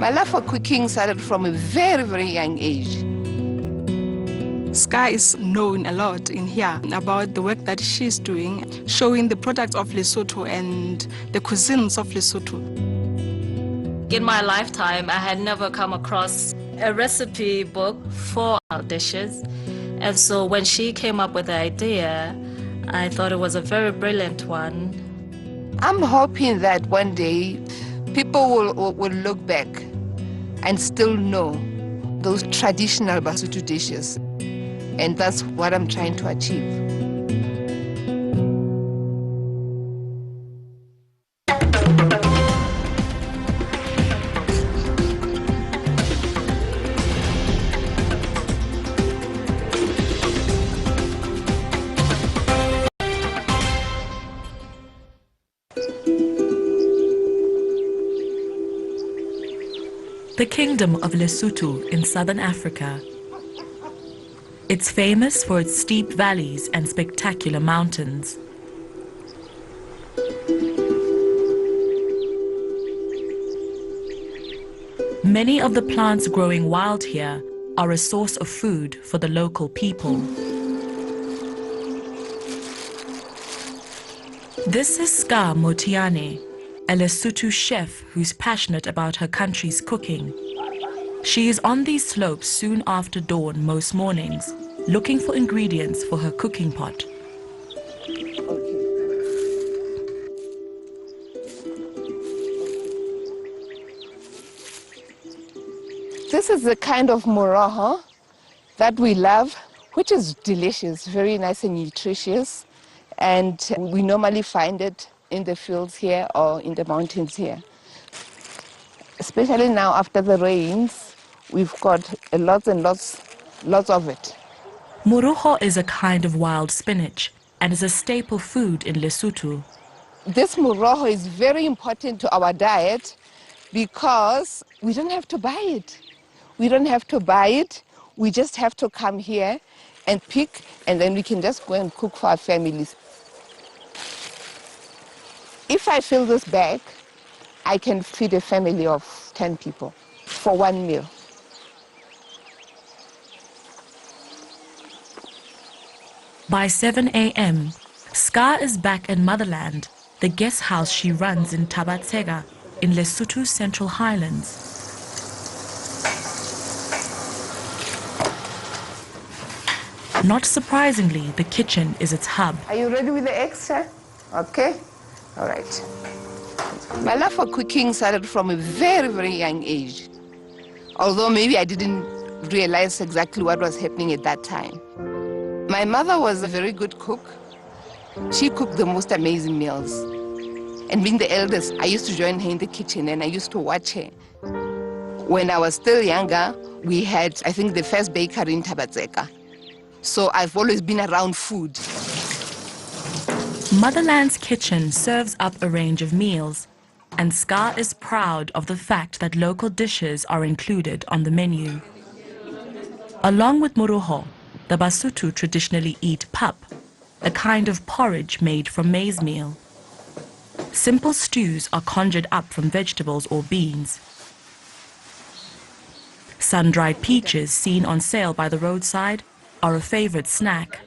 My love for cooking started from a very, very young age. Ska is known a lot in here about the work that she's doing, showing the products of Lesotho and the cuisines of Lesotho. In my lifetime, I had never come across a recipe book for our dishes. And so when she came up with the idea, I thought it was a very brilliant one. I'm hoping that one day people will look back and still know those traditional Basotho dishes. And that's what I'm trying to achieve. The Kingdom of Lesotho in southern Africa. It's famous for its steep valleys and spectacular mountains. Many of the plants growing wild here are a source of food for the local people. This is Ska Moteane, a Lesotho chef who's passionate about her country's cooking. She is on these slopes soon after dawn most mornings, looking for ingredients for her cooking pot. This is the kind of moroho that we love, which is delicious, very nice and nutritious. And we normally find it in the fields here or in the mountains here. Especially now after the rains, we've got lots and lots of it. Moroho is a kind of wild spinach and is a staple food in Lesotho. This moroho is very important to our diet because we don't have to buy it. We don't have to buy it. We just have to come here and pick, and then we can just go and cook for our families. If I fill this bag, I can feed a family of 10 people for one meal. By 7 a.m., Ska is back in motherland, the guest house she runs in Tabatsega in Lesotho's Central Highlands. Not surprisingly, the kitchen is its hub. Are you ready with the extra? Okay. All right. My love for cooking started from a very, very young age. Although maybe I didn't realize exactly what was happening at that time. My mother was a very good cook. She cooked the most amazing meals. And being the eldest, I used to join her in the kitchen and I used to watch her. When I was still younger, we had, I think, the first bakery in Tabatsega. So I've always been around food. Motherland's kitchen serves up a range of meals, and Ska is proud of the fact that local dishes are included on the menu. Along with moroho, the Basotho traditionally eat pap, a kind of porridge made from maize meal. Simple stews are conjured up from vegetables or beans. Sun-dried peaches seen on sale by the roadside are a favorite snack.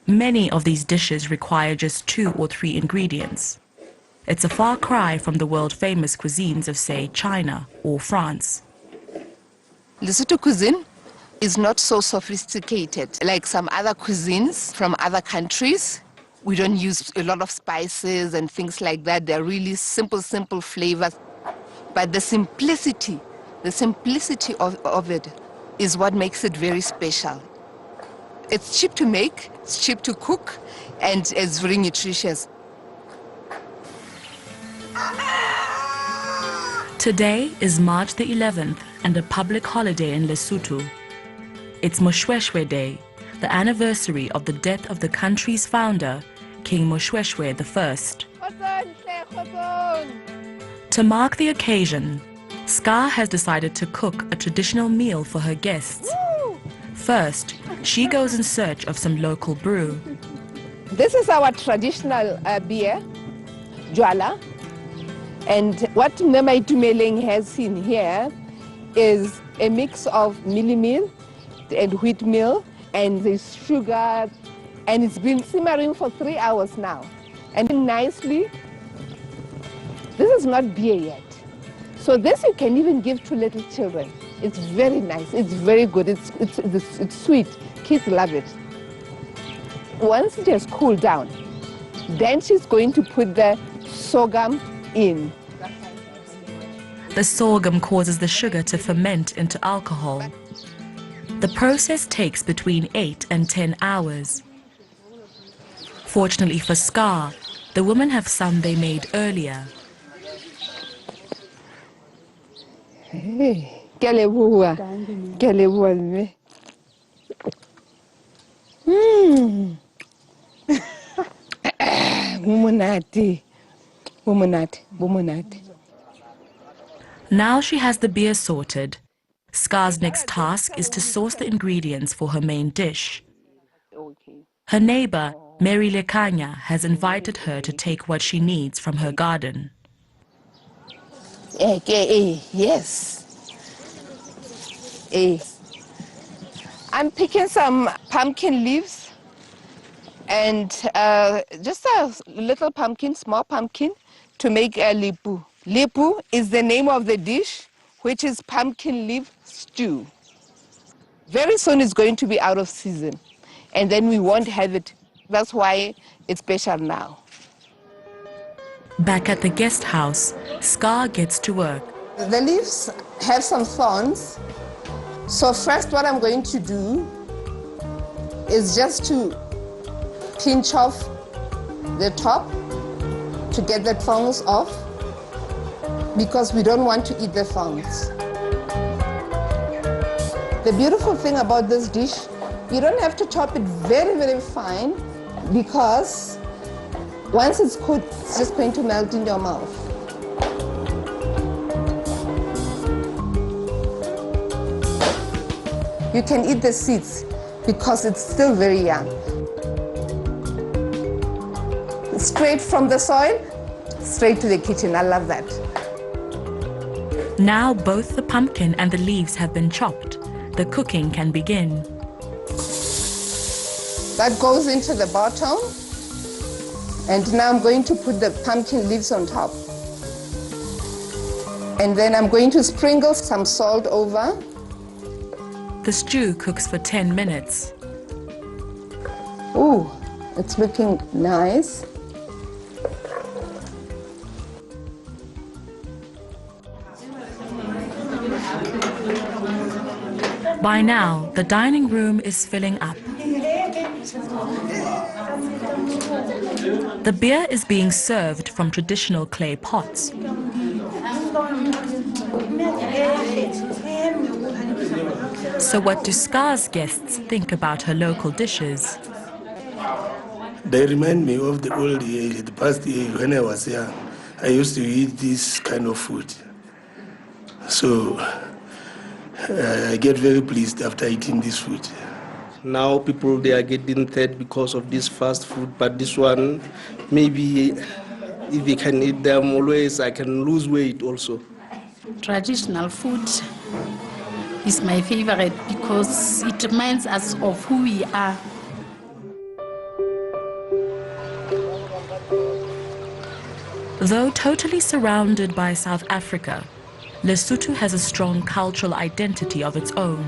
Many of these dishes require just 2 or 3 ingredients. It's a far cry from the world-famous cuisines of, say, China or France. Lesotho cuisine is not so sophisticated like some other cuisines from other countries. We don't use a lot of spices and things like that. They're really simple flavors. But the simplicity of it is what makes it very special. It's cheap to make, it's cheap to cook, and it's very nutritious. Today is March the 11th and a public holiday in Lesotho. It's Moshweshwe Day, the anniversary of the death of the country's founder, King Moshweshwe I. To mark the occasion, Ska has decided to cook a traditional meal for her guests. First, she goes in search of some local brew. This is our traditional beer, Jwala. And what Nemaitumeleng has in here is a mix of mealie meal and wheat meal, and there's sugar, and it's been simmering for 3 hours now. And nicely, this is not beer yet. So this you can even give to little children. It's very nice, it's very good, it's sweet. Kids love it. Once it has cooled down, then she's going to put the sorghum in. The sorghum causes the sugar to ferment into alcohol. The process takes between 8 and 10 hours. Fortunately for Ska, the women have some they made earlier. Hey, ke a leboha. Ke a leboha mme. Bo monate. Bo monate, bo monate. Now she has the beer sorted. Ska's next task is to source the ingredients for her main dish. Her neighbor, Mary Lekanya, has invited her to take what she needs from her garden. Yes. I'm picking some pumpkin leaves and just a little pumpkin, small pumpkin, to make a lepu. Lepu is the name of the dish, which is pumpkin leaf stew. Very soon it's going to be out of season, and then we won't have it. That's why it's special now. Back at the guest house, Ska gets to work. The leaves have some thorns, so first what I'm going to do is just to pinch off the top to get the thorns off, because we don't want to eat the thorns. The beautiful thing about this dish, you don't have to chop it very, very fine, because once it's cooked, it's just going to melt in your mouth. You can eat the seeds because it's still very young. Straight from the soil, straight to the kitchen. I love that. Now both the pumpkin and the leaves have been chopped. The cooking can begin. That goes into the bottom. And now I'm going to put the pumpkin leaves on top. And then I'm going to sprinkle some salt over. The stew cooks for 10 minutes. Ooh, it's looking nice. By now, the dining room is filling up. The beer is being served from traditional clay pots. So what do Ska's guests think about her local dishes? They remind me of the old age, the past age when I was young. I used to eat this kind of food. So I get very pleased after eating this food. Now people, they are getting fat because of this fast food, but this one, maybe if we can eat them always, I can lose weight also. Traditional food is my favorite because it reminds us of who we are. Though totally surrounded by South Africa, Lesotho has a strong cultural identity of its own.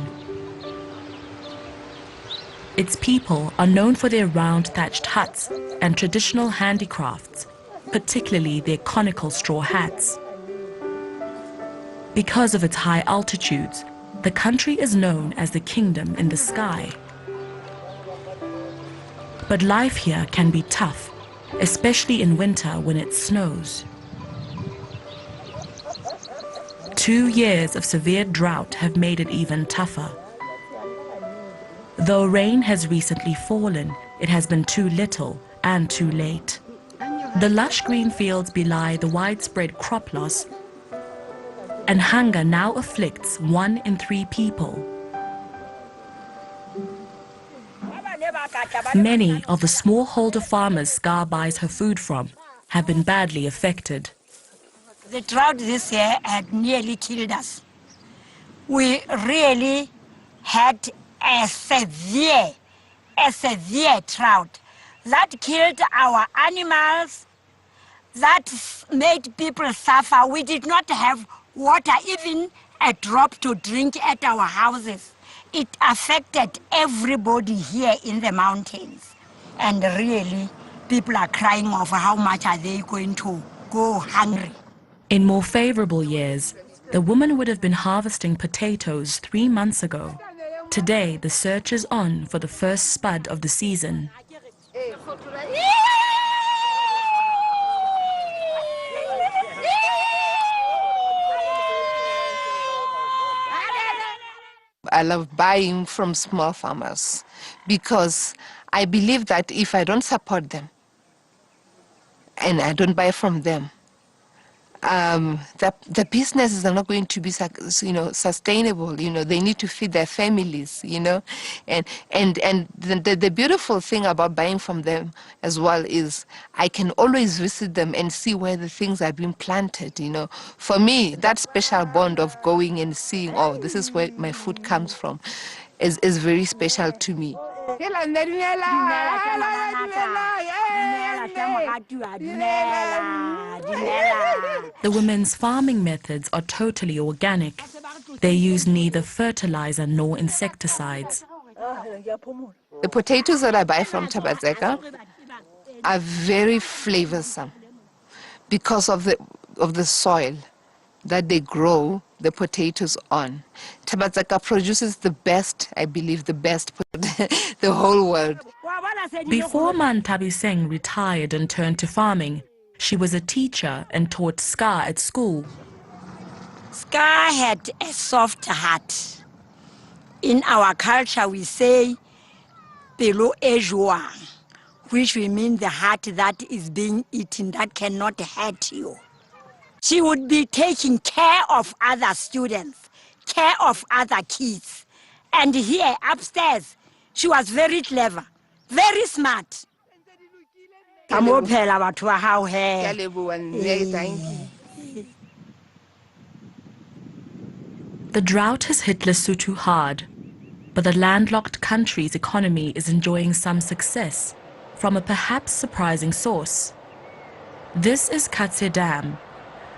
Its people are known for their round thatched huts and traditional handicrafts, particularly their conical straw hats. Because of its high altitudes, the country is known as the kingdom in the sky. But life here can be tough, especially in winter when it snows. 2 years of severe drought have made it even tougher. Though rain has recently fallen, it has been too little and too late. The lush green fields belie the widespread crop loss, and hunger now afflicts 1 in 3 people. Many of the smallholder farmers Ska buys her food from have been badly affected. The drought this year had nearly killed us. We really had a severe drought that killed our animals, that made people suffer. We did not have water, even a drop to drink at our houses. It affected everybody here in the mountains. And really, people are crying over how much are they going to go hungry. In more favorable years, the woman would have been harvesting potatoes 3 months ago. Today, the search is on for the first spud of the season. I love buying from small farmers because I believe that if I don't support them and I don't buy from them, the businesses are not going to be, sustainable. They need to feed their families. And the beautiful thing about buying from them as well is I can always visit them and see where the things are being planted. For me, that special bond of going and seeing, oh, this is where my food comes from, is very special to me. The women's farming methods are totally organic. They use neither fertilizer nor insecticides. The potatoes that I buy from Tabazeka are very flavorsome because of the soil that they grow the potatoes on. Tabazeka produces the best, I believe, the best the whole world. Before Mantabi Singh retired and turned to farming, she was a teacher and taught Ska at school. Ska had a soft heart. In our culture, we say, pelo e joang, which we mean the heart that is being eaten, that cannot hurt you. She would be taking care of other students, care of other kids. And here, upstairs, she was very clever, very smart. The drought has hit Lesotho hard, but the landlocked country's economy is enjoying some success from a perhaps surprising source. This is Katse Dam.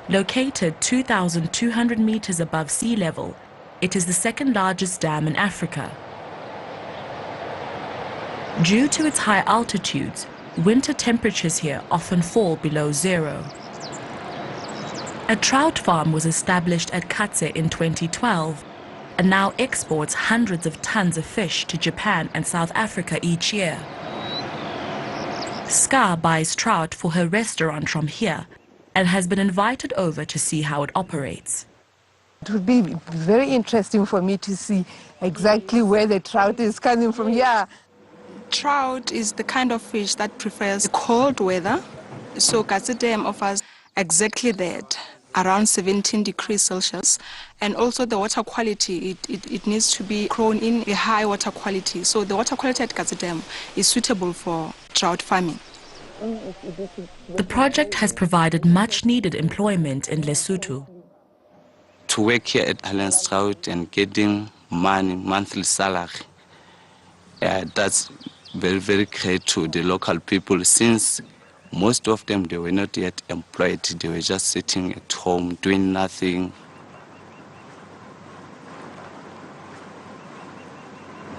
Located 2,200 meters above sea level, it is the second largest dam in Africa. Due to its high altitudes, winter temperatures here often fall below zero. A trout farm was established at Katse in 2012 and now exports hundreds of tons of fish to Japan and South Africa each year. Ska buys trout for her restaurant from here and has been invited over to see how it operates. It would be very interesting for me to see exactly where the trout is coming from here. Trout is the kind of fish that prefers cold weather, so Katse Dam offers exactly that, around 17 degrees Celsius, and also the water quality, it needs to be grown in a high water quality, so the water quality at Katse Dam is suitable for trout farming. The project has provided much-needed employment in Lesotho. To work here at Alliance Trout and getting money, monthly salary, that's very, very great to the local people, since most of them, they were not yet employed. They were just sitting at home, doing nothing.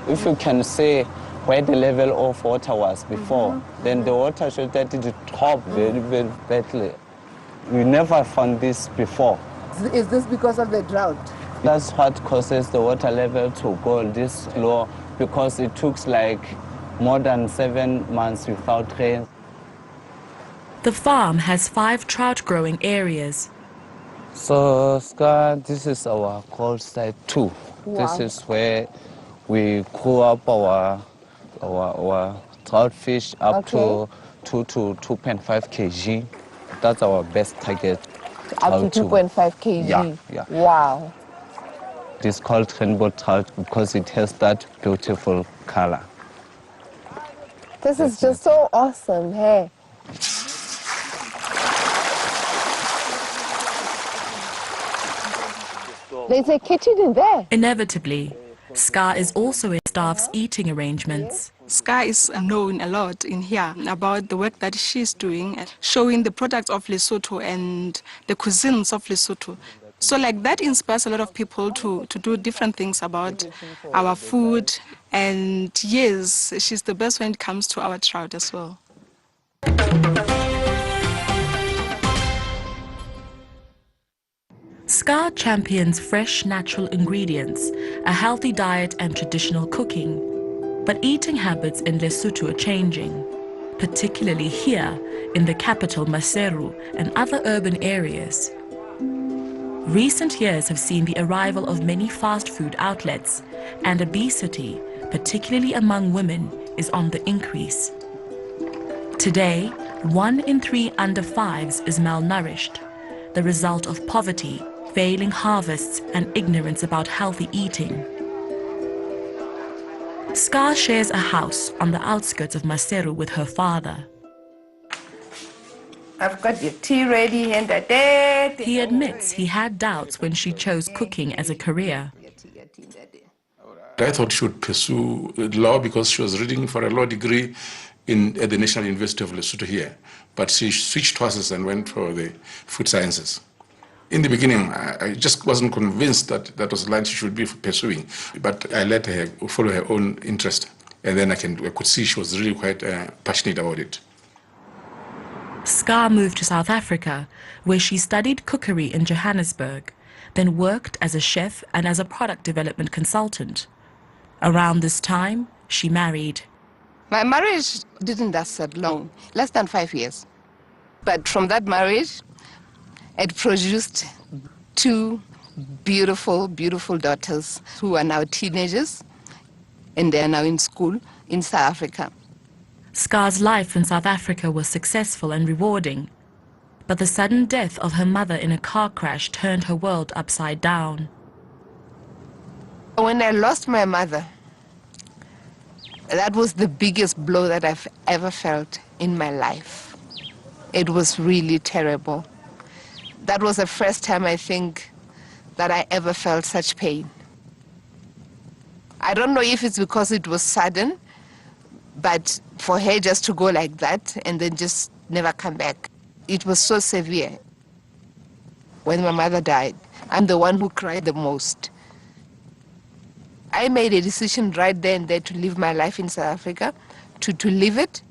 If you can say where the level of water was before, then the water showed that it dropped very, very badly. We never found this before. Is this because of the drought? That's what causes the water level to go this low, because it took like more than 7 months without rain. The farm has 5 trout growing areas. So, Ska, this is our cold side too. Wow. This is where we grew up our trout fish up to 2 to 2.5 kg. That's our best target. Up to 2.5 kg? Yeah. Wow. It is called rainbow trout because it has that beautiful color. This is just so awesome, hey? There's a kitchen in there. Inevitably, Ska is also in staff's eating arrangements. Ska is known a lot in here about the work that she's doing, showing the products of Lesotho and the cuisines of Lesotho. So like that inspires a lot of people to do different things about our food. And yes, she's the best when it comes to our trout as well. Ska champions fresh, natural ingredients, a healthy diet and traditional cooking. But eating habits in Lesotho are changing, particularly here in the capital Maseru and other urban areas. Recent years have seen the arrival of many fast food outlets, and obesity, particularly among women, is on the increase. Today, 1 in 3 under 5s is malnourished, the result of poverty, failing harvests, and ignorance about healthy eating. Ska shares a house on the outskirts of Maseru with her father. I've got your tea ready and a day. He admits he had doubts when she chose cooking as a career. I thought she would pursue law because she was reading for a law degree at the National University of Lesotho here. But she switched horses and went for the food sciences. In the beginning, I just wasn't convinced that that was the line she should be pursuing. But I let her follow her own interest. And then I could see she was really quite passionate about it. Ska moved to South Africa, where she studied cookery in Johannesburg, then worked as a chef and as a product development consultant. Around this time, she married. My marriage didn't last that long, less than 5 years. But from that marriage, it produced 2 beautiful, beautiful daughters who are now teenagers, and they are now in school in South Africa. Ska's life in South Africa was successful and rewarding, but the sudden death of her mother in a car crash turned her world upside down. When I lost my mother, that was the biggest blow that I've ever felt in my life. It was really terrible. That was the first time, I think, that I ever felt such pain. I don't know if it's because it was sudden, but for her just to go like that and then just never come back, it was so severe. When my mother died, I'm the one who cried the most. I made a decision right there and there to live my life in South Africa, to live it.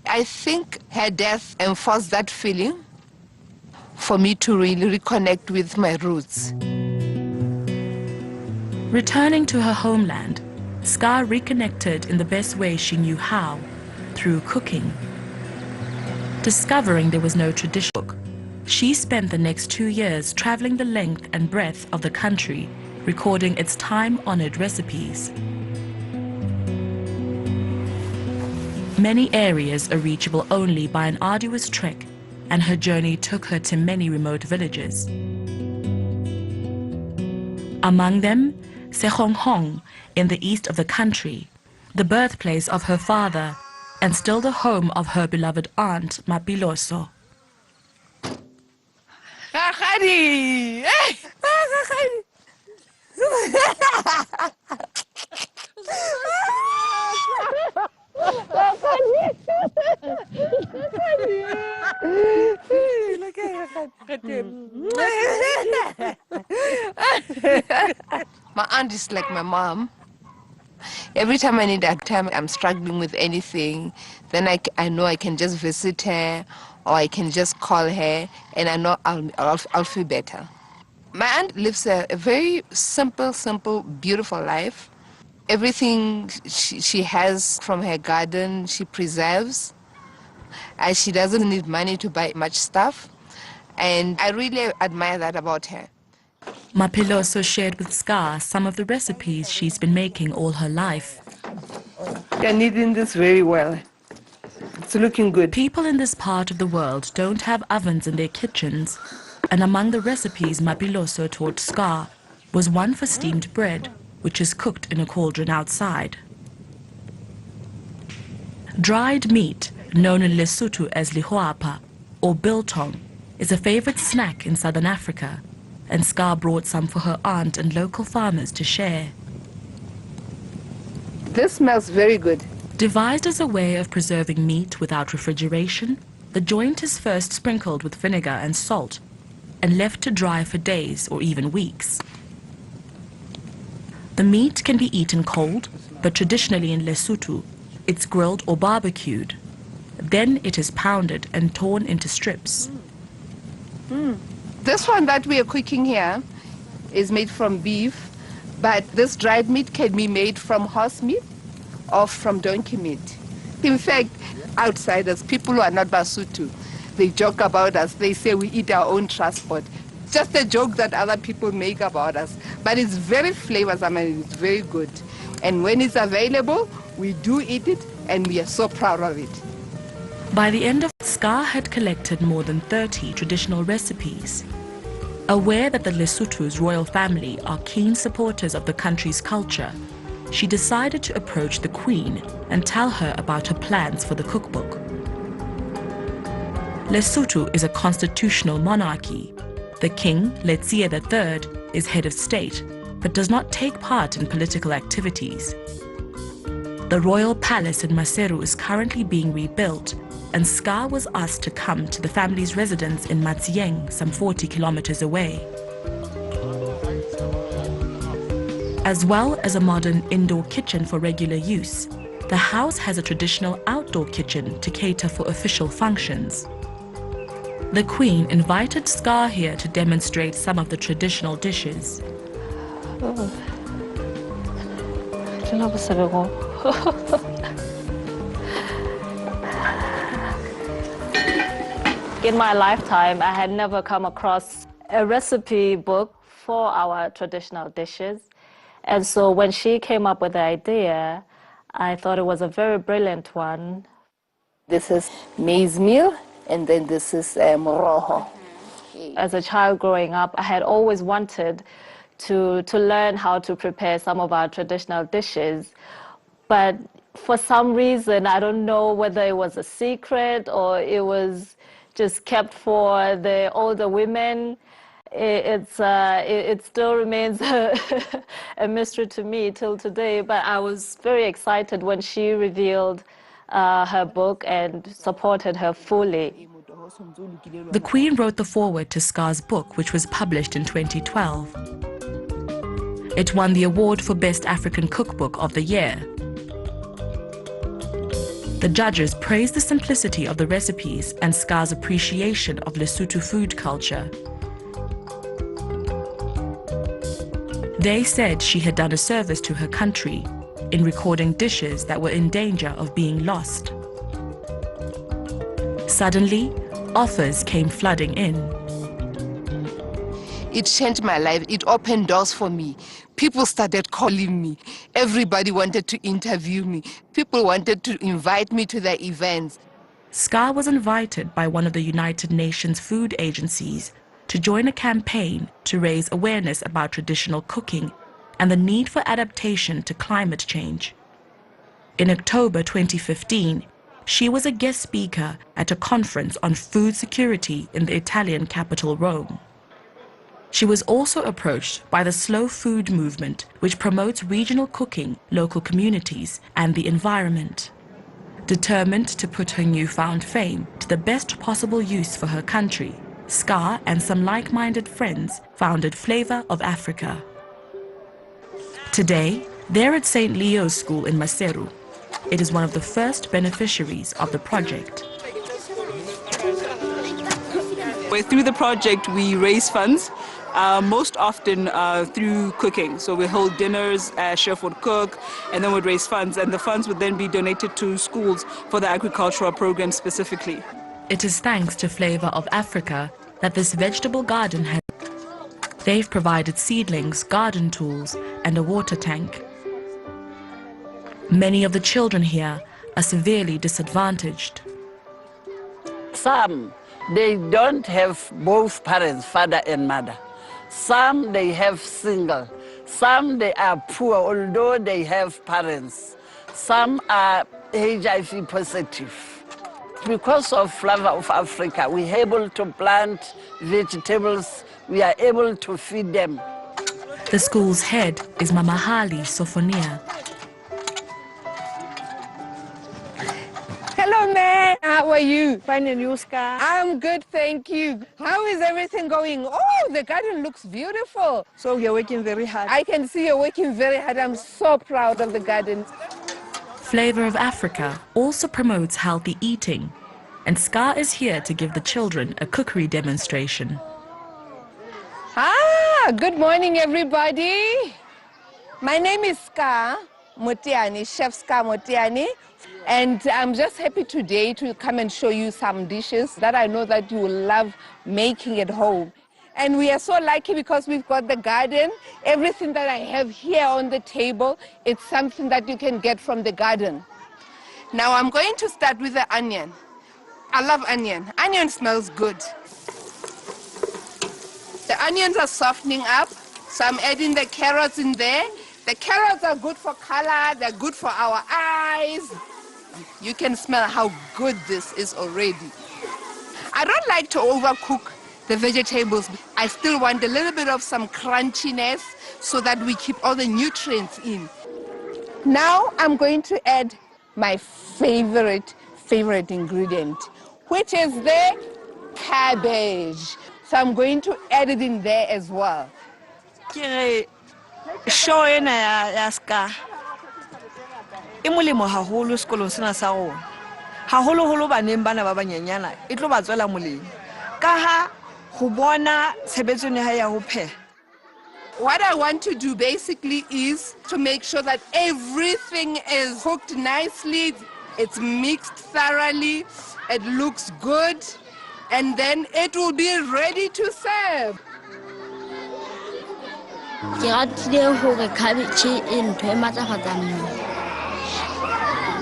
I think her death enforced that feeling for me to really reconnect with my roots. Returning to her homeland, Ska reconnected in the best way she knew how, through cooking. Discovering there was no tradition book, she spent the next 2 years traveling the length and breadth of the country, recording its time-honored recipes. Many areas are reachable only by an arduous trek, and her journey took her to many remote villages. Among them, Sehonghong in the east of the country, the birthplace of her father, and still the home of her beloved aunt, Mapiloso. My aunt is like my mom. Every time I need that time, I'm struggling with anything, then I know I can just visit her or I can just call her and I know I'll feel better. My aunt lives a very simple, beautiful life. Everything she has from her garden, she preserves. And she doesn't need money to buy much stuff. And I really admire that about her. Mapiloso shared with Ska some of the recipes she's been making all her life. You're kneading this very well. It's looking good. People in this part of the world don't have ovens in their kitchens, and among the recipes Mapiloso taught Ska was one for steamed bread, which is cooked in a cauldron outside. Dried meat, known in Lesotho as lihoapa or biltong, is a favorite snack in southern Africa, and Ska brought some for her aunt and local farmers to share. This smells very good. Devised as a way of preserving meat without refrigeration, the joint is first sprinkled with vinegar and salt and left to dry for days or even weeks. The meat can be eaten cold, but traditionally in Lesotho, it's grilled or barbecued. Then it is pounded and torn into strips. This one that we are cooking here is made from beef, but this dried meat can be made from horse meat or from donkey meat. In fact, outsiders, people who are not Basotho, they joke about us. They say we eat our own transport. Just a joke that other people make about us. But it's very flavorsome and it's very good. And when it's available, we do eat it and we are so proud of it. By the end of Ska had collected more than 30 traditional recipes. Aware that the Lesotho's royal family are keen supporters of the country's culture, she decided to approach the Queen and tell her about her plans for the cookbook. Lesotho is a constitutional monarchy. The king, Letsie III, is head of state, but does not take part in political activities. The royal palace in Maseru is currently being rebuilt, and Ska was asked to come to the family's residence in Matsieng, some 40 kilometers away. As well as a modern indoor kitchen for regular use, the house has a traditional outdoor kitchen to cater for official functions. The Queen invited Ska here to demonstrate some of the traditional dishes. In my lifetime, I had never come across a recipe book for our traditional dishes. And so when she came up with the idea, I thought it was a very brilliant one. This is maize meal, and then this is moroho. As a child growing up, I had always wanted to learn how to prepare some of our traditional dishes. But for some reason, I don't know whether it was a secret or it was just kept for the older women. It still remains a mystery to me till today, but I was very excited when she revealed her book and supported her fully. The Queen wrote the foreword to Ska's book, which was published in 2012. It won the award for Best African Cookbook of the Year. The judges praised the simplicity of the recipes and Ska's appreciation of Lesotho food culture. They said she had done a service to her country in recording dishes that were in danger of being lost. Suddenly, offers came flooding in. It changed my life. It opened doors for me. People started calling me. Everybody wanted to interview me. People wanted to invite me to their events. Ska was invited by one of the United Nations food agencies to join a campaign to raise awareness about traditional cooking and the need for adaptation to climate change. In October 2015, she was a guest speaker at a conference on food security in the Italian capital, Rome. She was also approached by the slow food movement, which promotes regional cooking, local communities, and the environment. Determined to put her newfound fame to the best possible use for her country, Ska and some like-minded friends founded Flavor of Africa. Today, they're at St. Leo's School in Maseru. It is one of the first beneficiaries of the project. Through the project, we raise funds, most often through cooking. So we hold dinners, chef would cook, and then we'd raise funds, and the funds would then be donated to schools for the agricultural program specifically. It is thanks to Flavor of Africa that this vegetable garden has. They've provided seedlings, garden tools, and a water tank. Many of the children here are severely disadvantaged. Some, they don't have both parents, father and mother. Some, they have single. Some, they are poor, although they have parents. Some are HIV positive. Because of flavor of Africa, we're able to plant vegetables, we are able to feed them. The school's head is Mamahali Sofonia. Hello, man. How are you? Fine, and you, Ska? I'm good, thank you. How is everything going? Oh, the garden looks beautiful. So you're working very hard. I can see you're working very hard. I'm so proud of the garden. Flavor of Africa also promotes healthy eating, and Ska is here to give the children a cookery demonstration. Good morning, everybody. My name is Ska Moteane, Chef Ska Moteane, and I'm just happy today to come and show you some dishes that I know that you will love making at home. And we are so lucky because we've got the garden. Everything that I have here on the table, it's something that you can get from the garden. Now I'm going to start with the onion. I love onion. Onion smells good. The onions are softening up, so I'm adding the carrots in there. The carrots are good for color, they're good for our eyes. You can smell how good this is already. I don't like to overcook the vegetables. I still want a little bit of some crunchiness so that we keep all the nutrients in. Now I'm going to add my favorite ingredient, which is the cabbage. So I'm going to add it in there as well. Show ena ya Ska. E molemo haholo sekolong sena sa rona. Haholo baneng bana ba banyenyana e tlo ba tswela molemo. Ka ha ho bona tshebetso ne ha ya ho pheha. What I want to do basically is to make sure that everything is cooked nicely, it's mixed thoroughly, it looks good, and then it will be ready to serve. Ke ratile hore cabbage e ntho e matlafatsa mmele.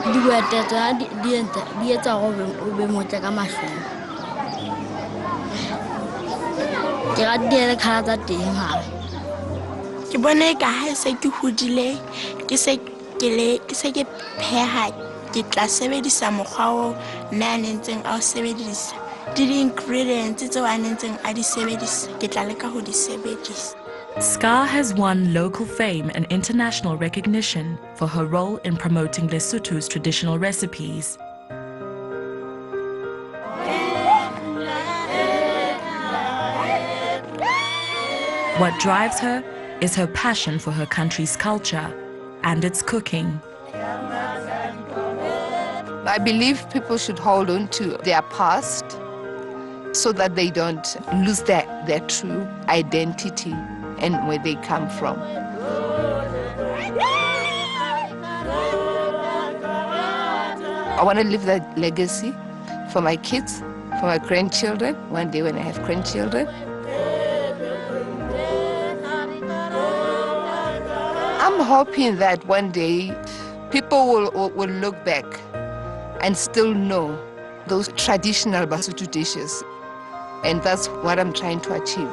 Diwete tsona di etsa hore o be motle ka mahlong. Ke ratile le colour tsa teng hape. Ke bona ka ha se ke hodile ke se ke pheha ke tla sebedisa mokgwa o nna nentseng a o sebedisa. The ingredients tseo a nentseng a di sebedisa ke tla leka ho di sebedisa. Ska has won local fame and international recognition for her role in promoting Lesotho's traditional recipes. What drives her is her passion for her country's culture and its cooking. I believe people should hold on to their past so that they don't lose their true identity and where they come from. I want to leave that legacy for my kids, for my grandchildren, one day when I have grandchildren. I'm hoping that one day people will look back and still know those traditional Basotho dishes. And that's what I'm trying to achieve.